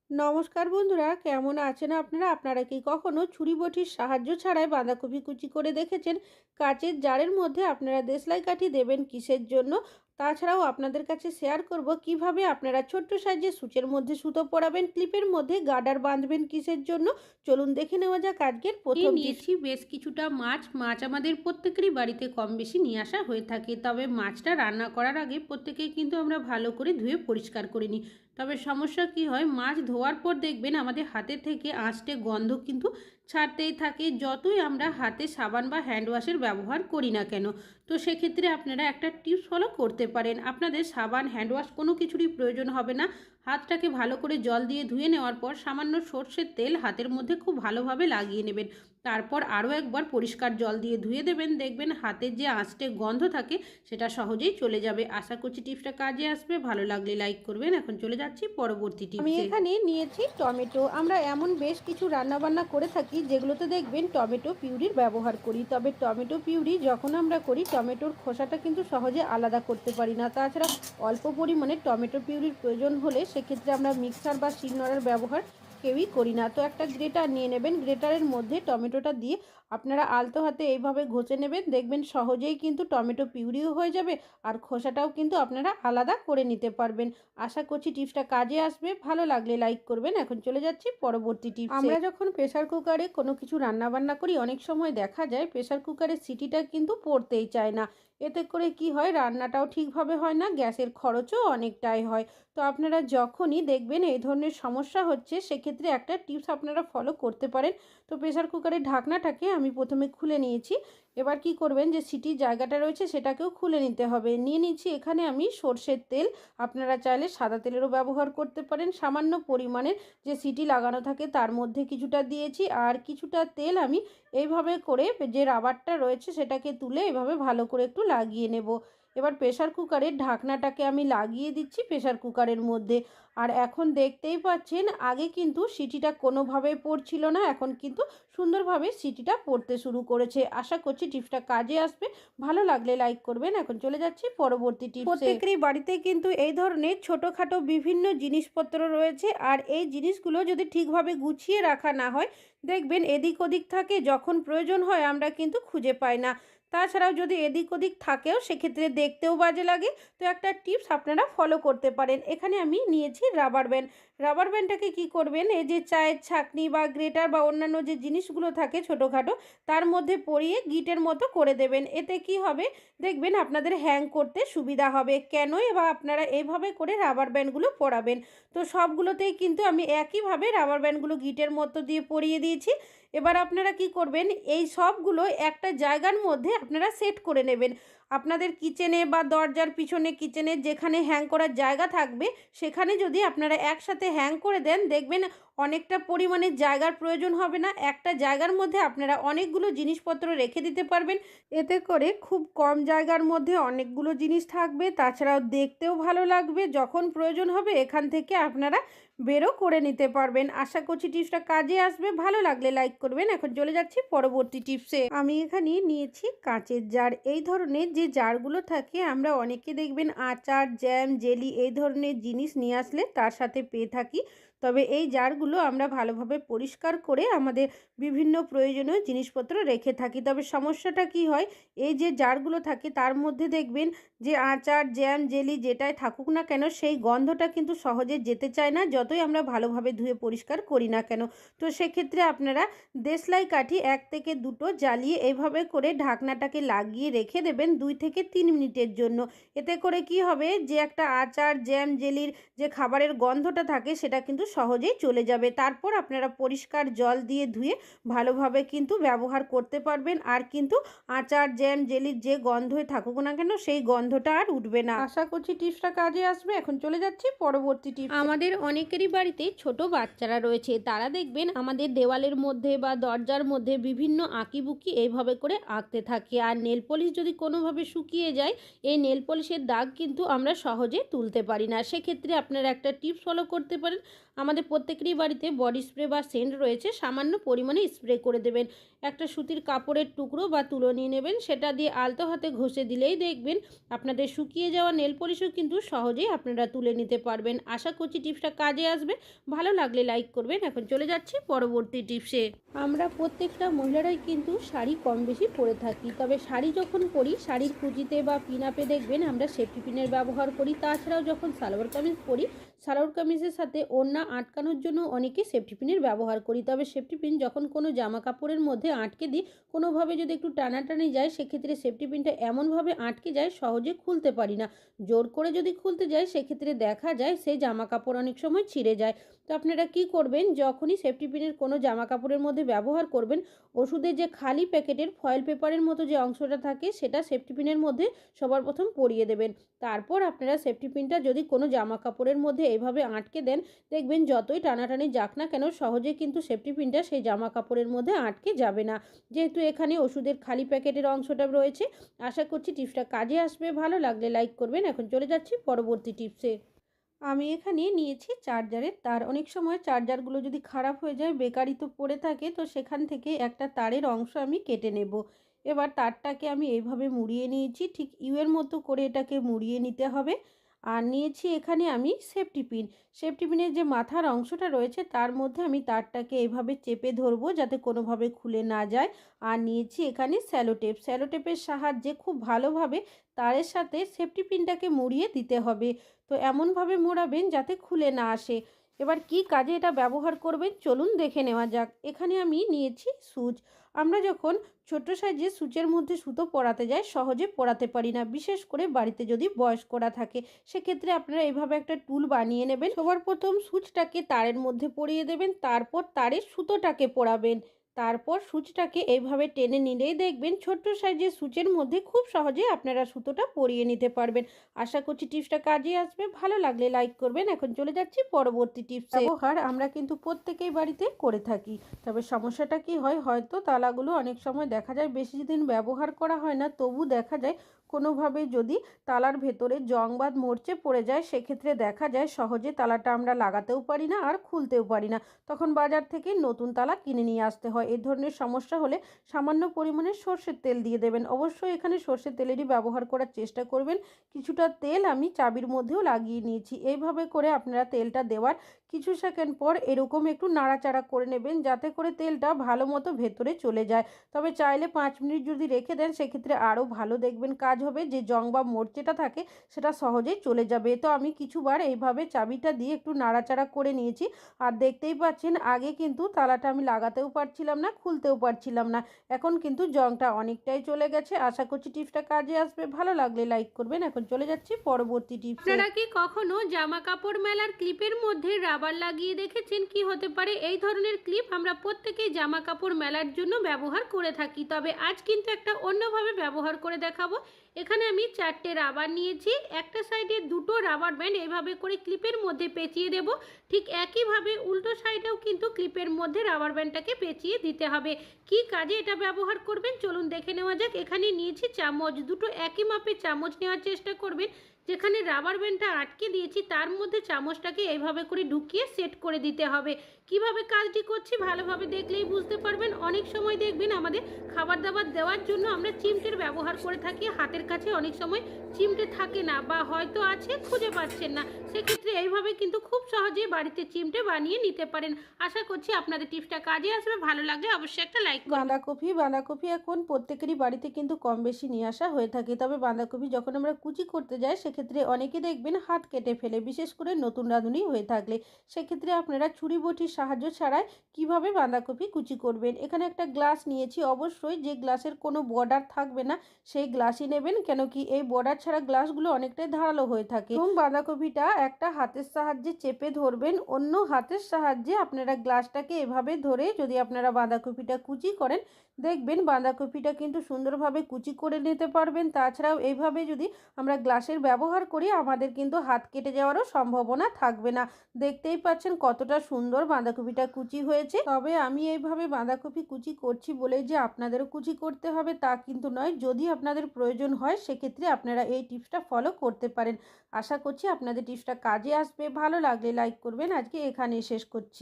নমস্কার বন্ধুরা, কেমন আছেন আপনারা? আপনারা কি কখনো ছুরি বটির সাহায্য ছাড়াই বাঁধাকপি কুচি করে দেখেছেন? কাচের জারের মধ্যে আপনারা দেশলাই কাঠি দেবেন কিসের জন্য? তাছাড়াও আপনাদের কাছে শেয়ার করব কিভাবে আপনারা ছোট্ট সাইজের সূচের মধ্যে সুতো পরাবেন, ক্লিপের মধ্যে গার্ডার বাঁধবেন কিসের জন্য। চলুন দেখে নেওয়া যাক আজকের প্রথম টিপস। নিয়েছি বেশ কিছুটা মাছ আমাদের প্রত্যেকেরই বাড়িতে কম বেশি নিয়ে আসা হয়ে থাকে। তবে মাছটা রান্না করার আগে প্রত্যেকেই কিন্তু আমরা ভালো করে ধুয়ে পরিষ্কার করে নিই। তবে সমস্যা কি হয়, মাছ ধোয়ার পর দেখবেন আমাদের হাতে থেকে আঁচটে গন্ধ কিন্তু ছাড়তেই থাকে, যতই আমরা হাতে সাবান বা হ্যান্ড ওয়াশের ব্যবহার করি না কেন। তো সেক্ষেত্রে আপনারা একটা টিপস ফলো করতে পারেন। আপনাদের সাবান হ্যান্ড ওয়াশ কোনো কিছুরই প্রয়োজন হবে না। হাতটাকে ভালো করে জল দিয়ে ধুয়ে নেওয়ার পর সামান্য সর্ষের তেল হাতের মধ্যে খুব ভালোভাবে লাগিয়ে নেবেন। তারপর আরও একবার পরিষ্কার জল দিয়ে ধুয়ে দেবেন। দেখবেন হাতের যে আঁচটে গন্ধ থাকে সেটা সহজেই চলে যাবে। আশা করছি টিপসটা কাজে আসবে। ভালো লাগলে লাইক করবেন। এখন চলে যাচ্ছি পরবর্তী আমি টিপসে। এখানে নিয়েছি টমেটো। আমরা এমন বেশ কিছু রান্নাবান্না করে থাকি যেগুলোতে দেখবেন টমেটো পিউরির ব্যবহার করি। তবে টমেটো পিউরি যখন আমরা করি, টমেটোর খোসাটা কিন্তু সহজে আলাদা করতে পারি না। তাছাড়া অল্প পরিমাণে টমেটো পিউরির প্রয়োজন হলে সেক্ষেত্রে আমরা মিক্সার বা শিলনোড়ার ব্যবহার কেউই করি না। তো একটা গ্রেটার নিয়ে নেবেন, গ্রেটারের মধ্যে টমেটোটা দিয়ে আপনারা আলতো হাতে এইভাবে ঘষে নেবেন। দেখবেন সহজেই কিন্তু টমেটো পিউরিও হয়ে যাবে, আর খোসাটাও কিন্তু আপনারা আলাদা করে নিতে পারবেন। আশা করছি টিপসটা কাজে আসবে। ভালো লাগলে লাইক করবেন। এখন চলে যাচ্ছি পরবর্তী টিপসে। আমরা যখন প্রেসার কুকারে কোনো কিছু রান্নাবান্না করি, অনেক সময় দেখা যায় প্রেসার কুকারের সিটিটা কিন্তু পড়তেই চায় না। এতে করে কি হয়, রান্নাটাও ঠিকভাবে হয় না, গ্যাসের খরচও অনেকটাই হয়। তো আপনারা যখনই দেখবেন এই ধরনের সমস্যা হচ্ছে, সেক্ষেত্রে একটা টিপস আপনারা ফলো করতে পারেন। তো প্রেসার কুকারের ঢাকনাটাকে আমি প্রথমে খুলে নিয়েছি। এবার কি করবেন, যে সিটির জায়গাটা রয়েছে সেটাকেও খুলে নিতে হবে। নিয়ে নিচ্ছি এখানে আমি সর্ষের তেল। আপনারা চাইলে সাদা তেলেরও ব্যবহার করতে পারেন। সামান্য পরিমাণের যে সিটি লাগানো থাকে তার মধ্যে কিছুটা দিয়েছি, আর কিছুটা তেল আমি এইভাবে করে যে রাবারটা রয়েছে সেটাকে তুলে এভাবে ভালো করে একটু লাগিয়ে নেব। এবার প্রেসার কুকারের ঢাকনাটাকে আমি লাগিয়ে দিচ্ছি প্রেসার কুকারের মধ্যে। আর এখন দেখতেই পাচ্ছেন, আগে কিন্তু সিটিটা কোনোভাবে পড়ছিল না, এখন কিন্তু সুন্দরভাবে সিটিটা পড়তে শুরু করেছে। আশা করছি টিপসটা কাজে আসবে। ভালো লাগলে লাইক করবেন। এখন চলে যাচ্ছি পরবর্তী টিপসে। প্রত্যেকেরই বাড়িতে কিন্তু এই ধরনের ছোটোখাটো বিভিন্ন জিনিসপত্র রয়েছে, আর এই জিনিসগুলো যদি ঠিকভাবে গুছিয়ে রাখা না হয়, দেখবেন এদিক ওদিক থাকে, যখন প্রয়োজন হয় আমরা কিন্তু খুঁজে পাই না। তাছাড়াও যদি এদিক ওদিক থাকেও সেক্ষেত্রে দেখতেও বাজে লাগে। তো একটা টিপস আপনারা ফলো করতে পারেন। এখানে আমি নিয়েছি রাবার ব্যান্ড। রাবার ব্যান্ডটাকে কী করবেন, এই যে চায়ের ছাঁকনি বা গ্রেটার বা অন্যান্য যে জিনিসগুলো থাকে ছোটোখাটো, তার মধ্যে পরিয়ে গিটের মতো করে দেবেন। এতে কি হবে, দেখবেন আপনাদের হ্যাং করতে সুবিধা হবে। কেনই বা আপনারা এইভাবে করে রাবার ব্যান্ডগুলো পরাবেন? তো সবগুলোতেই কিন্তু আমি একইভাবে রাবার ব্যান্ডগুলো গিটের মতো দিয়ে পরিয়ে দিয়েছি। এবার আপনারা কি করবেন, এই সবগুলো একটা জায়গার মধ্যে আপনারা সেট করে নেবেন। আপনাদের কিচেনে বা দরজার পিছনে, কিচেনের যেখানে হ্যাং করার জায়গা থাকবে সেখানে যদি আপনারা একসাথে হ্যাং করে দেন, দেখবেন অনেকটা পরিমাণে জায়গার প্রয়োজন হবে না। একটা জায়গার মধ্যে আপনারা অনেকগুলো জিনিসপত্র রেখে দিতে পারবেন। এতে করে খুব কম জায়গার মধ্যে অনেকগুলো জিনিস থাকবে, তাছাড়াও দেখতেও ভালো লাগবে। যখন প্রয়োজন হবে এখান থেকে আপনারা বেরও করে নিতে পারবেন। আশা করছি টিপসটা কাজে আসবে। ভালো লাগলে লাইক করবেন। এখন চলে যাচ্ছি পরবর্তী টিপসে। আমি এখানে নিয়েছি কাঁচের জার। এই ধরনের যে জারগুলো থাকে, আমরা অনেকে দেখবেন আচার, জ্যাম, জেলি এই ধরনের জিনিস নিয়ে আসলে তার সাথে পেয়ে থাকি। তবে এই জারগুলো আমরা ভালোভাবে পরিষ্কার করে আমাদের বিভিন্ন প্রয়োজনীয় জিনিসপত্র রেখে থাকি। তবে সমস্যাটা কি হয়, এই যে জারগুলো থাকে তার মধ্যে দেখবেন যে আচার, জ্যাম, জেলি যেটাই থাকুক না কেন, সেই গন্ধটা কিন্তু সহজে যেতে চায় না, যতই আমরা ভালোভাবে ধুয়ে পরিষ্কার করি না কেন। তো সেক্ষেত্রে আপনারা দেশলাই কাঠি 1 থেকে 2টো জ্বালিয়ে এইভাবে করে ঢাকনাটাকে লাগিয়ে রেখে দেবেন 2 থেকে 3 মিনিটের জন্য। এতে করে কি হবে, যে একটা আচার, জ্যাম, জেলির যে খাবারের গন্ধটা থাকে সেটা কিন্তু সহজেই চলে যাবে। তারপর আপনারা পরিষ্কার জল দিয়ে ধুয়ে ভালোভাবে কিন্তু ব্যবহার করতে পারবেন। আর কিন্তু আচার, জ্যাম, জেলির যে গন্ধই থাকুক না কেন, সেই গন্ধটা আর উঠবে না। আশা করছি টিপসটা কাজে আসবে। এখন চলে যাচ্ছি পরবর্তী টিপস। আমাদের অনেকেরই বাড়িতে ছোট বাচ্চারা রয়েছে, তারা দেখবেন আমাদের দেওয়ালের মধ্যে বা দরজার মধ্যে বিভিন্ন আঁকিবুকি এইভাবে করে আঁকতে থাকে। আর নেল পলিশ যদি কোনোভাবে ভালোভাবে শুকিয়ে যায় এই নেল পলিশের দাগ কিন্তু আমরা সহজে তুলতে পারি না। সেক্ষেত্রে আপনারা একটা টিপস ফলো করতে পারেন। আমাদের প্রত্যেকেরই বাড়িতে বডি স্প্রে বা সেন্ট রয়েছে, সামান্য পরিমাণে স্প্রে করে দেবেন। একটা সুতির কাপড়ের টুকরো বা তুলো নিয়ে নেবেন, সেটা দিয়ে আলতো হাতে ঘষে দিলেই দেখবেন আপনাদের শুকিয়ে যাওয়া নেল পলিশও কিন্তু সহজেই আপনারা তুলে নিতে পারবেন। আশা করছি টিপসটা কাজে আসবে। ভালো লাগলে লাইক করবেন। এখন চলে যাচ্ছি পরবর্তী টিপসে। আমরা প্রত্যেকটা মহিলারাই কিন্তু শাড়ি কম বেশি পরে থাকি, তবে শাড়ি যখন পরি শাড়ির কুচিতে বা পিন আপে দেখবেন আমরা সেফটি পিনের ব্যবহার করি। তাছাড়াও যখন সালোয়ার কামিজ পরি সালোয়ার কামিজের সাথে ওড়না আটকানোর জন্য অনেকে সেফটি পিনের ব্যবহার করি। তবে সেফটি পিন যখন কোনো জামা কাপড়ের মধ্যে আটকে দিই, কোনোভাবে যদি একটু টানাটানি যায়, সেক্ষেত্রে সেফটি পিনটা এমনভাবে আটকে যায় সহজে খুলতে পারি না। জোর করে যদি খুলতে যায় সেক্ষেত্রে দেখা যায় সেই জামা কাপড় অনেক সময় ছিঁড়ে যায়। তো আপনারা কি করবেন, যখনই সেফটি পিনের কোনো জামা কাপড়ের মধ্যে ব্যবহার করবেন, ওষুধের যে খালি প্যাকেটের ফয়েল পেপারের মতো যে অংশটা থাকে সেটা সেফটি পিনের মধ্যে সবার প্রথম পরিয়ে দেবেন। তারপর আপনারা সেফটি পিনটা যদি কোনো জামা কাপড়ের মধ্যে এইভাবে আটকে দেন, দেখবেন যতই টানাটানি যাক না কেন সহজে কিন্তু সেফটি পিনটা সেই জামা কাপড়ের মধ্যে আটকে যাবে না। যেহেতু এখানে ওষুধের খালি প্যাকেটের অংশটা রয়েছে, আশা করছি টিপসটা কাজে আসবে। ভালো লাগলে লাইক করবেন। এখন চলে যাচ্ছি পরবর্তী টিপসে। আমি এখানে নিয়েছি চার্জারের তার। অনেক সময় চার্জারগুলো যদি খারাপ হয়ে যায়, বেকারি তো পড়ে থাকে, তো সেখান থেকে একটা তারের অংশ আমি কেটে নেব। এবার তারটাকে আমি এইভাবে মুড়িয়ে নিয়েছি, ঠিক ইউয়ের মতো করে এটাকে মুড়িয়ে নিতে হবে। আর নিয়েছি এখানে আমি সেফটি পিন। সেফটি পিনের যে মাথার অংশটা রয়েছে তার মধ্যে আমি তারটাকে এভাবে চেপে ধরবো যাতে কোনোভাবে খুলে না যায়। আর নিয়েছি এখানে স্যালোটেপ। স্যালোটেপের সাহায্যে খুব ভালোভাবে তারের সাথে সেফটি পিনটাকে মুড়িয়ে দিতে হবে। তো এমনভাবে মোড়াবেন যাতে খুলে না আসে। এবার কি কাজে এটা ব্যবহার করবেন চলুন দেখে নেওয়া যাক। এখানে আমি নিয়েছি সুচ। আমরা যখন ছোট সাইজের সুচের মধ্যে সুতো পরাতে যাই সহজে পরাতে পারি না, বিশেষ করে বাড়িতে যদি বয়স্করা থাকে। সেক্ষেত্রে আপনারা এইভাবে একটা টুল বানিয়ে নেবেন। সবার প্রথম সুচটাকে তারের মধ্যে পরিয়ে দেবেন, তারপর তারের সুতোটাকে পরাবেন। তারপর সুচটাকে এইভাবে টেনে নিলেই দেখবেন ছোট্ট সাইজের সুচের মধ্যে খুব সহজে আপনারা সুতোটা পরিয়ে নিতে পারবেন। আশা করছি টিপসটা কাজে আসবে। ভালো লাগলে লাইক করবেন। এখন চলে যাচ্ছি পরবর্তী টিপস। ব্যবহার আমরা কিন্তু প্রত্যেকেই বাড়িতে করে থাকি, তবে সমস্যাটা কি হয়, হয়তো তালাগুলো অনেক সময় দেখা যায় বেশি দিন ব্যবহার করা হয় না, তবু দেখা যায় কোনোভাবে যদি তালার ভেতরে জং বা মরচে পড়ে যায়, সেক্ষেত্রে দেখা যায় সহজে তালাটা আমরা লাগাতেও পারি না আর খুলতেও পারি না। তখন বাজার থেকে নতুন তালা কিনে নিয়ে আসতে হয়। এই ধরনের সমস্যা হলে সামান্য পরিমাণে সর্ষের তেল দিয়ে দেবেন। অবশ্যই এখানে সর্ষের তেলেরই ব্যবহার করার চেষ্টা করবেন। কিছুটা তেল আমি চাবির মধ্যেও লাগিয়ে নিয়েছি। এইভাবে করে আপনারা তেলটা দেওয়ার কিছু সেকেন্ড পর এরকম একটু নাড়াচাড়া করে নেবেন যাতে করে তেলটা ভালো মতো ভেতরে চলে যায়। তবে চাইলে 5 মিনিট যদি রেখে দেন সেক্ষেত্রে আরও ভালো দেখবেন কাজ হবে, যে জং বা মরচেটা থাকে সেটা সহজেই চলে যাবে। তো আমি কিছুবার এইভাবে চাবিটা দিয়ে একটু নাড়াচাড়া করে নিয়েছি। আর দেখতেই পাচ্ছেন আগে কিন্তু তালাটা আমি লাগাতেও পারছিলাম না, খুলতেও পারছিলাম না। এখন কিন্তু জংটা অনেকটাই চলে গেছে। আশা করছি টিপসটা কাজে আসবে। ভালো লাগলে লাইক করবেন। এখন চলে যাচ্ছি পরবর্তী টিপস। আপনারা কি কখনো জামা কাপড় মেলার ক্লিপের মধ্যে রাবার লাগিয়ে দেখেছেন? কি হতে পারে এই ধরনের ক্লিপ আমরা প্রত্যেকেই জামা কাপড় মেলার জন্য ব্যবহার করে থাকি, তবে আজ কিন্তু একটা অন্যভাবে ব্যবহার করে দেখাবো। এখানে আমি 4টে রাবার নিয়েছি। একটা সাইডে 2টো রাবার ব্যান্ড এইভাবে করে ক্লিপের মধ্যে পেঁচিয়ে দেব। ঠিক একইভাবে উল্টো সাইডেও কিন্তু ক্লিপের মধ্যে রাবার ব্যান্ডটাকে পেঁচিয়ে দিতে হবে। কি কাজে এটা ব্যবহার করবেন চলুন দেখে নেওয়া যাক। এখানে নিয়েছি চামচ, দুটো একই মাপের চামচ নেওয়ার চেষ্টা করবেন। যেখানে রাবার ব্যান্ডটা আটকে দিয়েছি তার মধ্যে চামচটাকে এইভাবে করে ঢুকিয়ে সেট করে দিতে হবে। কিভাবে কাজটি করছি ভালোভাবে দেখলেই বুঝতে পারবেন। অনেক সময় দেখবেন আমাদের খাবার দাবার দেওয়ার জন্য আমরা চিমটের ব্যবহার করে থাকি, হাতের কাছে অনেক সময় চিমটে থাকে না বা হয়তো আছে খুঁজে পাচ্ছেন না, সেক্ষেত্রে এইভাবে কিন্তু খুব সহজেই বাড়িতে চিমটে বানিয়ে নিতে পারেন। আশা করছি আপনাদের টিপসটা কাজে আসবে। ভালো লাগলে অবশ্যই একটা লাইক করুন। বাঁধাকপি এখন প্রত্যেকেরই বাড়িতে কিন্তু কম বেশি নিয়ে আসা হয়ে থাকে। তবে বাঁধাকপি যখন আমরা কুচি করতে যাই সেক্ষেত্রে অনেকে দেখবেন হাত কেটে ফেলে, বিশেষ করে নতুন রাঁধুনি হয়ে থাকলে। সেক্ষেত্রে আপনারা ছুরি বটির সাহায্য ছাড়াই কিভাবে বাঁধাকপি কুচি করবেন। এখানে একটা গ্লাস নিয়েছি, অবশ্যই যে গ্লাসের কোনো বর্ডার থাকবে না সেই গ্লাসই নেবেন, কেন কি এই বর্ডার ছাড়া গ্লাসগুলো অনেকটাই ধারালো হয়ে থাকে। এবং বাঁধাকপিটা একটা হাতের সাহায্যে চেপে ধরবেন, অন্য হাতের সাহায্যে আপনারা গ্লাসটাকে এভাবে ধরে যদি আপনারা বাঁধাকপিটা কুচি করেন, দেখবেন বাঁধাকপিটা কিন্তু সুন্দরভাবে কুচি করে নিতে পারবেন। তাছাড়াও এইভাবে যদি আমরা গ্লাসের ব্যবহার ব্যবহার করি আমাদের কিন্তু হাত কেটে যাওয়ারও সম্ভাবনা থাকবে না। দেখতেই পাচ্ছেন কতটা সুন্দর বাঁধাকপিটা কুচি হয়েছে। তবে আমি এইভাবে বাঁধাকপি কুচি করছি বলেই যে আপনাদেরও কুচি করতে হবে তা কিন্তু নয়। যদি আপনাদের প্রয়োজন হয় সেক্ষেত্রে আপনারা এই টিপসটা ফলো করতে পারেন। আশা করছি আপনাদের টিপসটা কাজে আসবে। ভালো লাগলে লাইক করবেন। আজকে এখানেই শেষ করছি।